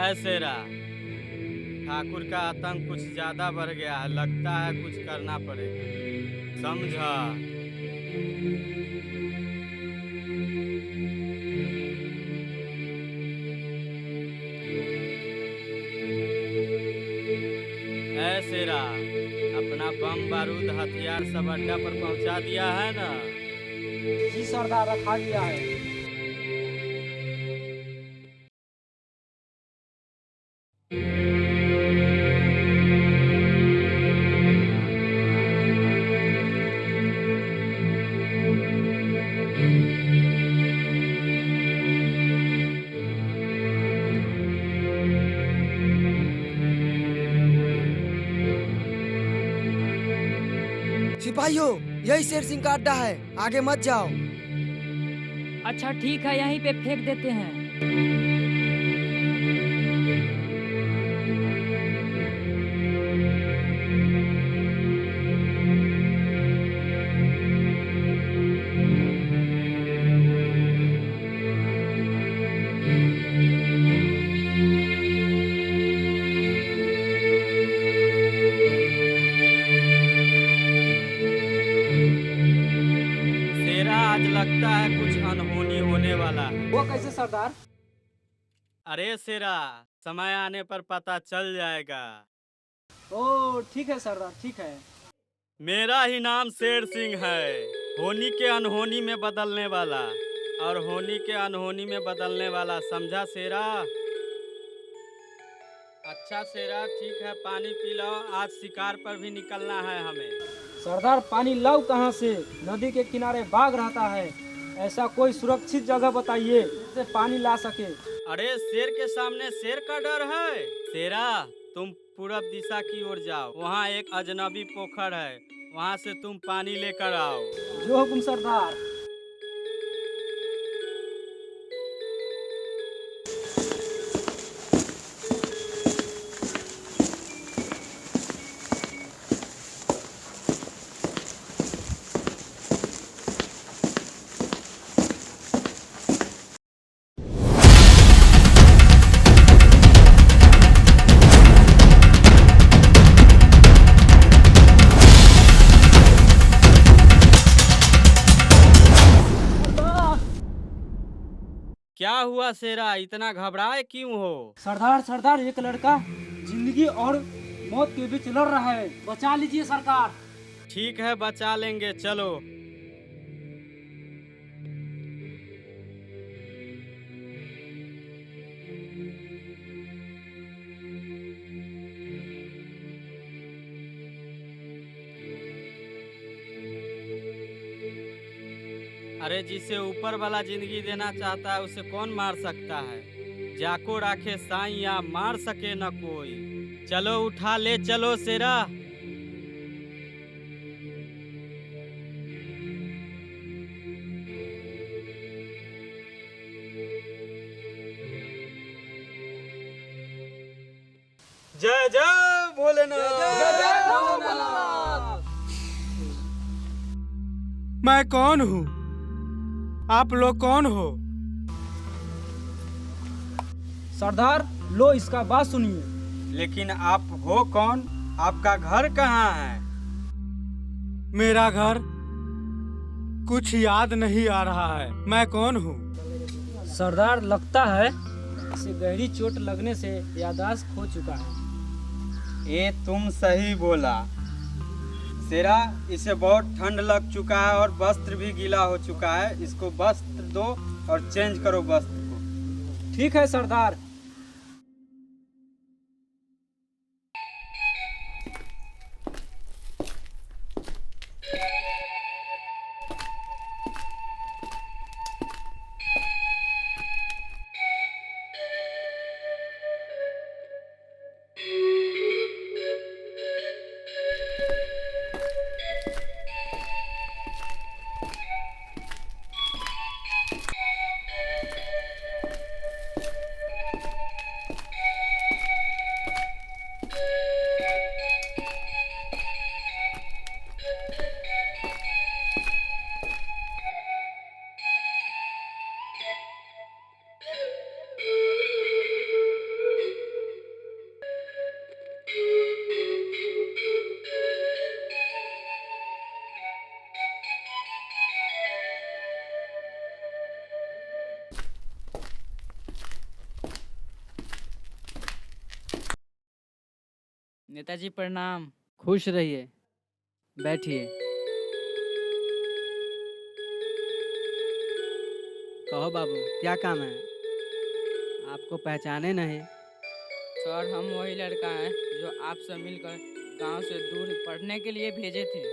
है शेरा, ठाकुर का आतंक कुछ ज्यादा बढ़ गया है, लगता है कुछ करना पड़ेगा, समझा? ऐ शेरा, अपना बम बारूद हथियार सब अड्डा पर पहुंचा दिया है ना? जी सरदार, रखा गया है। सिपाहियों, यही शेर सिंह का अड्डा है, आगे मत जाओ। अच्छा ठीक है, यहीं पे फेंक देते हैं। शेरा, आज लगता है कुछ अनहोनी होने वाला है। वो कैसे सरदार? अरे शेरा, समय आने पर पता चल जाएगा। ओ ठीक है सरदार, ठीक है। मेरा ही नाम शेर सिंह है, होनी के अनहोनी में बदलने वाला, और होनी के अनहोनी में बदलने वाला, समझा शेरा? अच्छा शेरा, ठीक है, पानी पी लो, आज शिकार पर भी निकलना है हमें। सरदार, पानी लाओ कहाँ से? नदी के किनारे बाघ रहता है, ऐसा कोई सुरक्षित जगह बताइए जिससे पानी ला सके। अरे शेर के सामने शेर का डर है? शेरा, तुम पूरब दिशा की ओर जाओ, वहाँ एक अजनबी पोखर है, वहाँ से तुम पानी लेकर आओ। जो हुकुम सरदार। क्या हुआ शेरा, इतना घबराए क्यों हो? सरदार सरदार, एक लड़का जिंदगी और मौत के बीच लड़ रहा है, बचा लीजिए सरकार। ठीक है, बचा लेंगे, चलो। अरे जिसे ऊपर वाला जिंदगी देना चाहता है उसे कौन मार सकता है? जाको राखे साईं, मार सके न कोई। चलो उठा ले चलो शेरा। जय जय भोलेनाथ। मैं कौन हूँ? आप लोग कौन हो? सरदार, लो इसका बात सुनिए। लेकिन आप हो कौन? आपका घर कहाँ है? मेरा घर कुछ याद नहीं आ रहा है, मैं कौन हूँ? सरदार, लगता है इसे गहरी चोट लगने से याददाश्त खो चुका है। ये तुम सही बोला शेरा, इसे बहुत ठंड लग चुका है और वस्त्र भी गीला हो चुका है, इसको वस्त्र दो और चेंज करो वस्त्र को। ठीक है सरदार। नेताजी प्रणाम। खुश रहिए, बैठिए। कहो बाबू, क्या काम है? आपको पहचाने नहीं। सर हम वही लड़का हैं जो आपसे मिलकर गांव से दूर पढ़ने के लिए भेजे थे।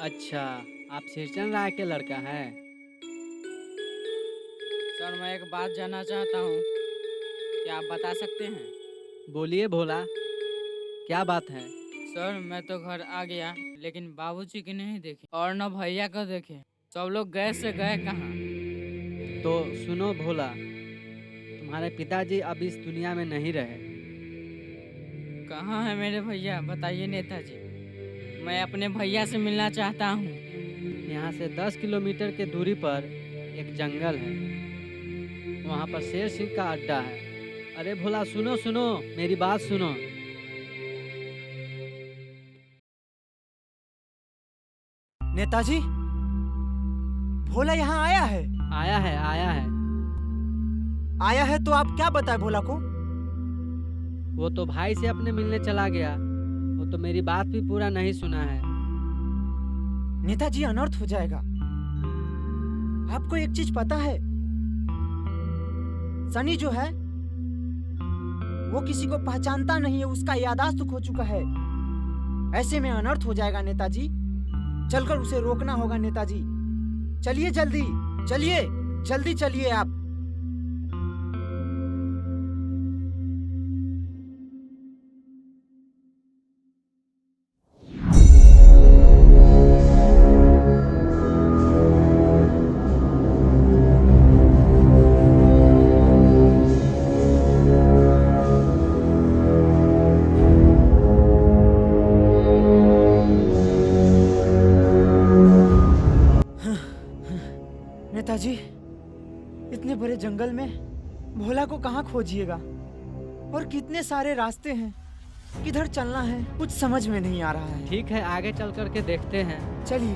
अच्छा, आप सिरचंद राय के लड़का है। सर मैं एक बात जानना चाहता हूँ, क्या आप बता सकते हैं? बोलिए भोला, क्या बात है? सर मैं तो घर आ गया लेकिन बाबूजी की नहीं देखे और न भैया को देखे। सब लोग गए से गए कहाँ? तो सुनो भोला, तुम्हारे पिताजी अब इस दुनिया में नहीं रहे। कहाँ है मेरे भैया, बताइए नेताजी। मैं अपने भैया से मिलना चाहता हूँ। यहाँ से 10 किलोमीटर के दूरी पर एक जंगल है, वहाँ पर शेर सिंह का अड्डा है। अरे भोला सुनो सुनो, मेरी बात सुनो। नेताजी, भोला यहाँ आया है? आया है, आया है। आया है तो आप क्या बताए भोला को? वो तो भाई से अपने मिलने चला गया, वो तो मेरी बात भी पूरा नहीं सुना है। नेताजी अनर्थ हो जाएगा। आपको एक चीज पता है, सनी जो है वो किसी को पहचानता नहीं है, उसका याददाश्त खो चुका है। ऐसे में अनर्थ हो जाएगा नेताजी। चलकर उसे रोकना होगा नेताजी। चलिए जल्दी, चलिए जल्दी चलिए आप। नेताजी, इतने बड़े जंगल में भोला को कहाँ खोजिएगा? और कितने सारे रास्ते हैं, किधर चलना है कुछ समझ में नहीं आ रहा है। ठीक है, आगे चल करके देखते हैं। चलिए।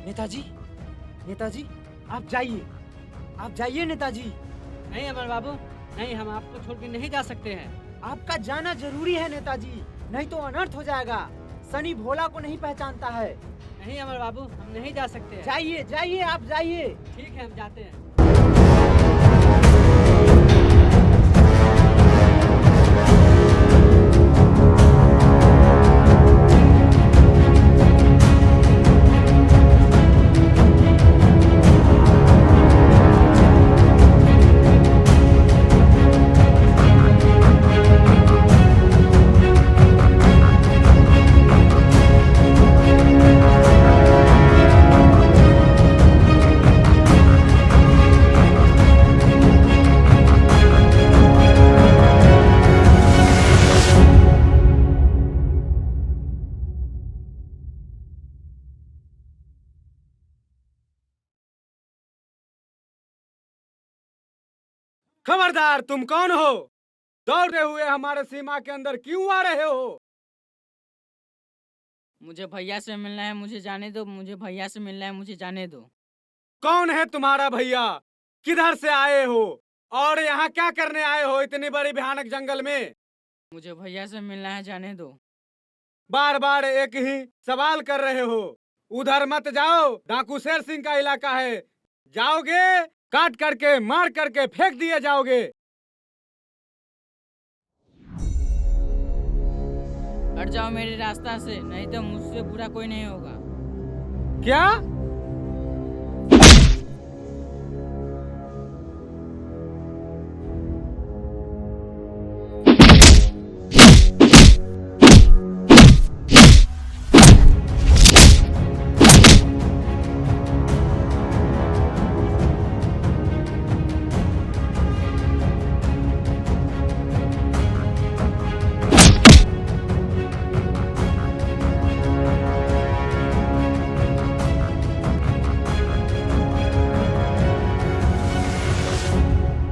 नेताजी, नेताजी आप जाइए, आप जाइए नेताजी। नहीं अमर बाबू, नहीं, हम आपको छोड़ के नहीं जा सकते हैं। आपका जाना जरूरी है नेताजी, नहीं तो अनर्थ हो जाएगा। सनी भोला को नहीं पहचानता है। नहीं अमर बाबू, हम नहीं जा सकते हैं। जाइए जाइए, आप जाइए। ठीक है, हम जाते हैं। खबरदार, तुम कौन हो? दौड़ते हुए हमारे सीमा के अंदर क्यों आ रहे हो? मुझे भैया से मिलना है, मुझे जाने दो। मुझे भैया से मिलना है, मुझे जाने दो। कौन है तुम्हारा भैया? किधर से आए हो और यहाँ क्या करने आए हो इतनी बड़ी भयानक जंगल में? मुझे भैया से मिलना है, जाने दो। बार बार एक ही सवाल कर रहे हो। उधर मत जाओ, डाकू शेर सिंह का इलाका है। जाओगे काट करके मार करके फेंक दिए जाओगे। हट जाओ मेरे रास्ता से, नहीं तो मुझसे बुरा कोई नहीं होगा। क्या?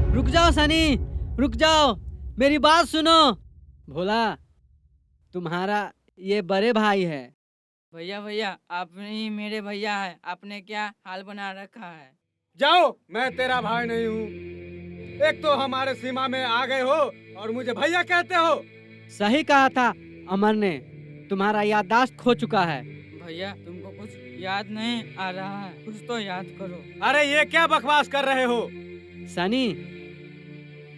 रुक जाओ सनी, रुक जाओ, मेरी बात सुनो। भोला, तुम्हारा ये बड़े भाई है, भैया भैया आप ही मेरे भैया है, आपने क्या हाल बना रखा है। जाओ, मैं तेरा भाई नहीं हूँ। एक तो हमारे सीमा में आ गए हो और मुझे भैया कहते हो। सही कहा था अमर ने, तुम्हारा याददाश्त खो चुका है। भैया तुमको कुछ याद नहीं आ रहा है, कुछ तो याद करो। अरे ये क्या बकवास कर रहे हो? सनी,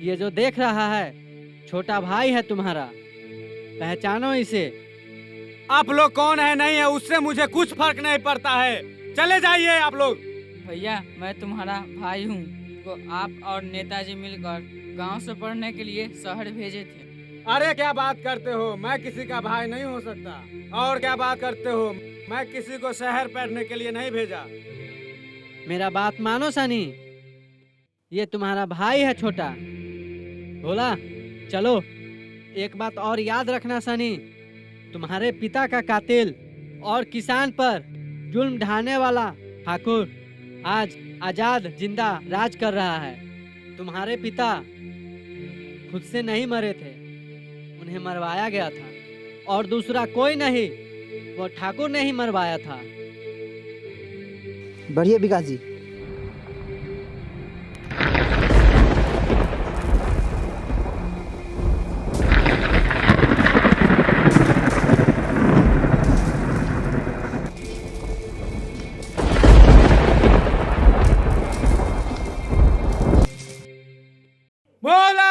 ये जो देख रहा है छोटा भाई है तुम्हारा, पहचानो इसे। आप लोग कौन है नहीं है उससे मुझे कुछ फर्क नहीं पड़ता है। चले जाइए आप लोग। भैया मैं तुम्हारा भाई हूँ, को आप और नेताजी मिलकर गांव से पढ़ने के लिए शहर भेजे थे। अरे क्या बात करते हो, मैं किसी का भाई नहीं हो सकता। और क्या बात करते हो, मैं किसी को शहर पढ़ने के लिए नहीं भेजा। मेरा बात मानो सनी, ये तुम्हारा भाई है छोटा। बोला चलो। एक बात और याद रखना सनी, तुम्हारे पिता का कातिल और किसान पर जुल्म ढाने वाला ठाकुर आज आजाद जिंदा राज कर रहा है। तुम्हारे पिता खुद से नहीं मरे थे, उन्हें मरवाया गया था, और दूसरा कोई नहीं, वो ठाकुर ने ही मरवाया था। बढ़िया विकास जी। बोला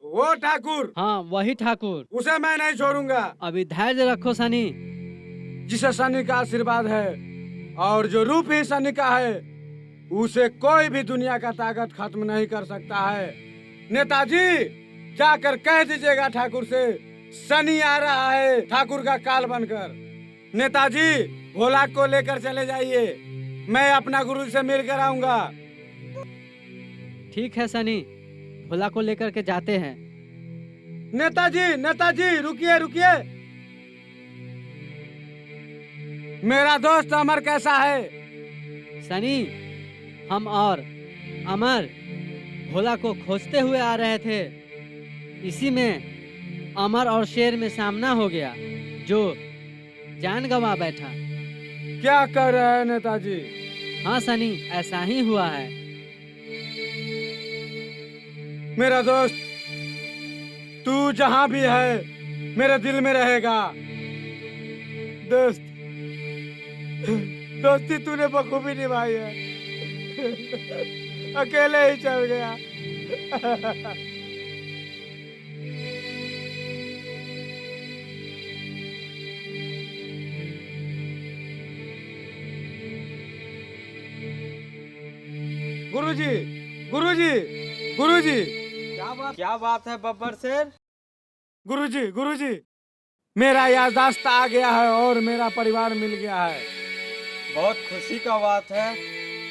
वो ठाकुर। हाँ वही ठाकुर, उसे मैं नहीं छोड़ूंगा। अभी धैर्य रखो सनी। जिसे सनी का आशीर्वाद है और जो रूप ही सनी का है, उसे कोई भी दुनिया का ताकत खत्म नहीं कर सकता है। नेताजी जाकर कह दीजिएगा ठाकुर से, सनी आ रहा है ठाकुर का काल बनकर। नेताजी भोला को लेकर चले जाइए, मैं अपना गुरु से मिलकर आऊंगा। ठीक है सनी, भोला को लेकर के जाते हैं। नेताजी नेताजी रुकिए रुकिए। मेरा दोस्त अमर कैसा है? सनी, हम और अमर भोला को खोजते हुए आ रहे थे, इसी में अमर और शेर में सामना हो गया, जो जान गंवा बैठा। क्या कर रहे हैं नेताजी? हाँ सनी, ऐसा ही हुआ है। मेरा दोस्त, तू जहां भी है मेरे दिल में रहेगा। दोस्त, दोस्ती तूने बखूबी निभाई है। अकेले ही चल गया। गुरुजी, गुरुजी, गुरुजी। क्या बात है बब्बर शेर? गुरुजी, गुरुजी, मेरा याददाश्त आ गया है और मेरा परिवार मिल गया है। बहुत खुशी का बात है।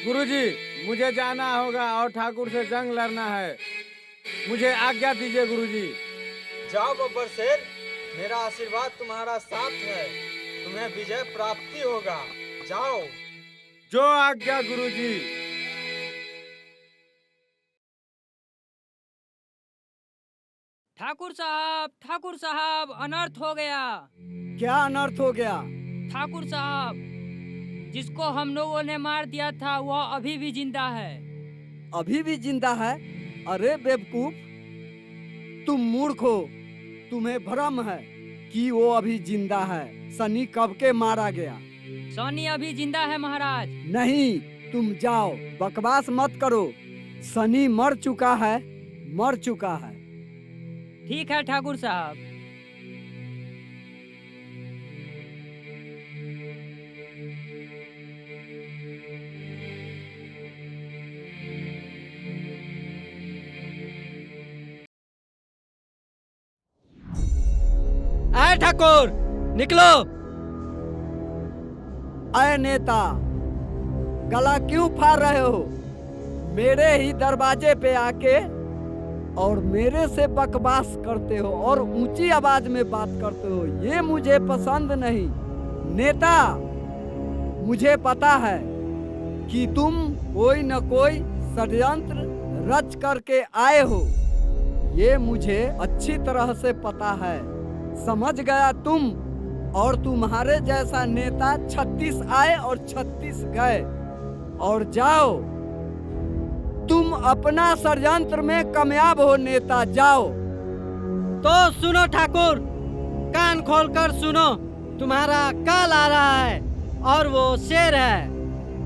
गुरुजी, मुझे जाना होगा और ठाकुर से जंग लड़ना है। मुझे आज्ञा दीजिए गुरुजी। जाओ बब्बर शेर, मेरा आशीर्वाद तुम्हारा साथ है, तुम्हें विजय प्राप्ति होगा। जाओ। जो आज्ञा गुरुजी। ठाकुर साहब अनर्थ हो गया। क्या अनर्थ हो गया? ठाकुर साहब, जिसको हम लोगों ने मार दिया था वह अभी भी जिंदा है। अभी भी जिंदा है? अरे बेवकूफ, तुम मूर्ख हो, तुम्हें भ्रम है कि वो अभी जिंदा है। सनी कब के मारा गया? सनी अभी जिंदा है महाराज। नहीं, तुम जाओ, बकवास मत करो। सनी मर चुका है, मर चुका है। ठीक है ठाकुर साहब। आए ठाकुर, निकलो। अय नेता, गला क्यों फाड़ रहे हो? मेरे ही दरवाजे पे आके और मेरे से बकवास करते हो और ऊंची आवाज में बात करते हो, ये मुझे पसंद नहीं। नेता, मुझे पता है कि तुम कोई न कोई षड्यंत्र रच करके आए हो, ये मुझे अच्छी तरह से पता है। समझ गया तुम और तुम्हारे जैसा नेता 36 आए और 36 गए। और जाओ, तुम अपना षड्यंत्र में कामयाब हो नेता, जाओ। तो सुनो ठाकुर, कान खोलकर सुनो, तुम्हारा काल आ रहा है और वो शेर है।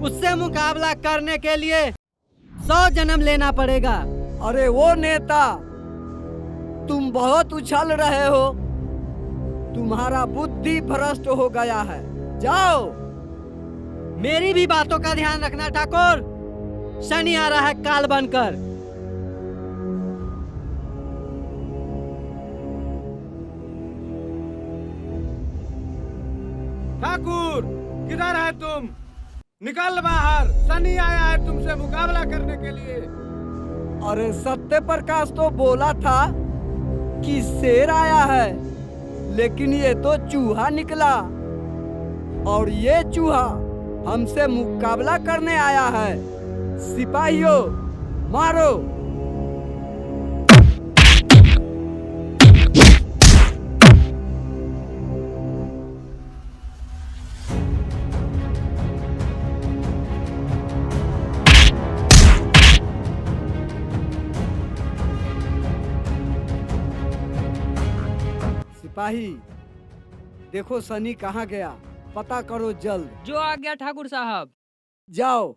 उससे मुकाबला करने के लिए 100 जन्म लेना पड़ेगा। अरे वो नेता, तुम बहुत उछल रहे हो, तुम्हारा बुद्धि भ्रष्ट हो गया है, जाओ। मेरी भी बातों का ध्यान रखना ठाकुर, शनि आ रहा है काल बनकर। ठाकुर, किधर है तुम? निकल बाहर, शनि आया है तुमसे मुकाबला करने के लिए। अरे सत्य प्रकाश तो बोला था कि शेर आया है, लेकिन ये तो चूहा निकला और ये चूहा हमसे मुकाबला करने आया है। सिपाहियों, मारो। सिपाही, देखो सनी कहाँ गया, पता करो जल्द। जो आ गया ठाकुर साहब। जाओ।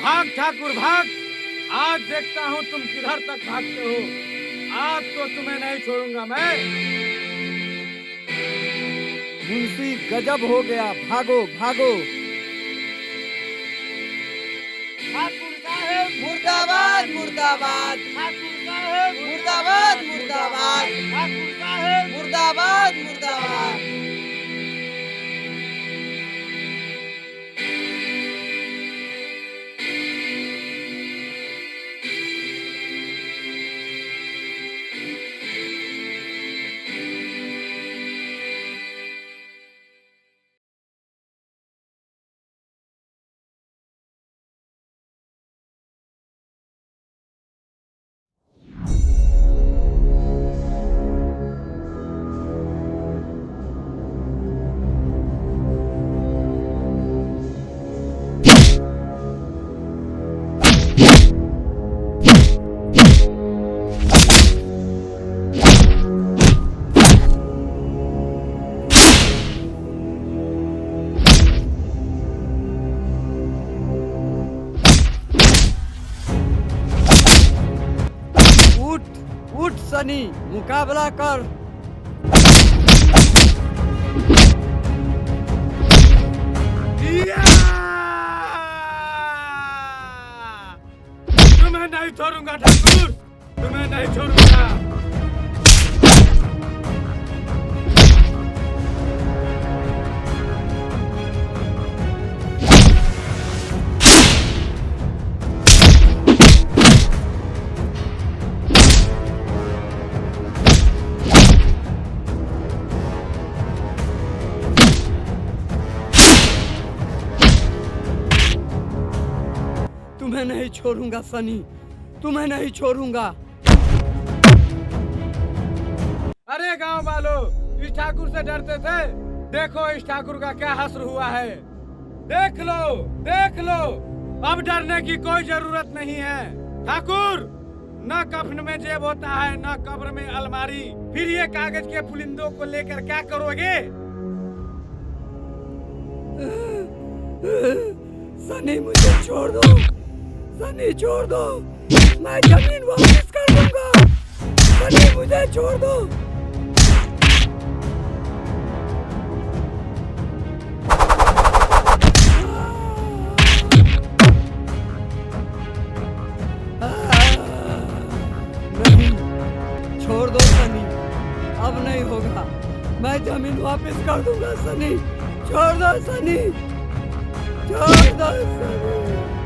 भाग ठाकुर भाग, आज देखता हूँ तुम किधर तक भागते हो। आज तो तुम्हें नहीं छोड़ूंगा मैं। मुंशी गजब हो गया, भागो भागो। ठाकुर साहब मुर्दाबाद मुर्दाबाद। ठाकुर साहब मुर्दाबाद मुर्दाबाद। ठाकुर साहब मुर्दाबाद मुर्दाबाद। सनी, मुकाबला कर। तुम्हें नहीं छोड़ूंगा ठाकुर, तुम्हें नहीं छोड़ूंगा। तुम्हें नहीं छोड़ूंगा सनी, तुम्हें नहीं छोड़ूंगा। अरे गांव वालों, इस ठाकुर से डरते थे, देखो इस ठाकुर का क्या हश्र हुआ है। देख लो, देख लो, अब डरने की कोई जरूरत नहीं है। ठाकुर, न कफन में जेब होता है, न कब्र में अलमारी, फिर ये कागज के पुलिंदों को लेकर क्या करोगे? सनी मुझे छोड़ दो, सनी छोड़ दो, मैं जमीन वापस कर दूंगा। सनी मुझे छोड़ दो। नहीं, छोड़ दो सनी, अब नहीं होगा, मैं जमीन वापस कर दूंगा। सनी छोड़ दो, सनी छोड़ दो सनी।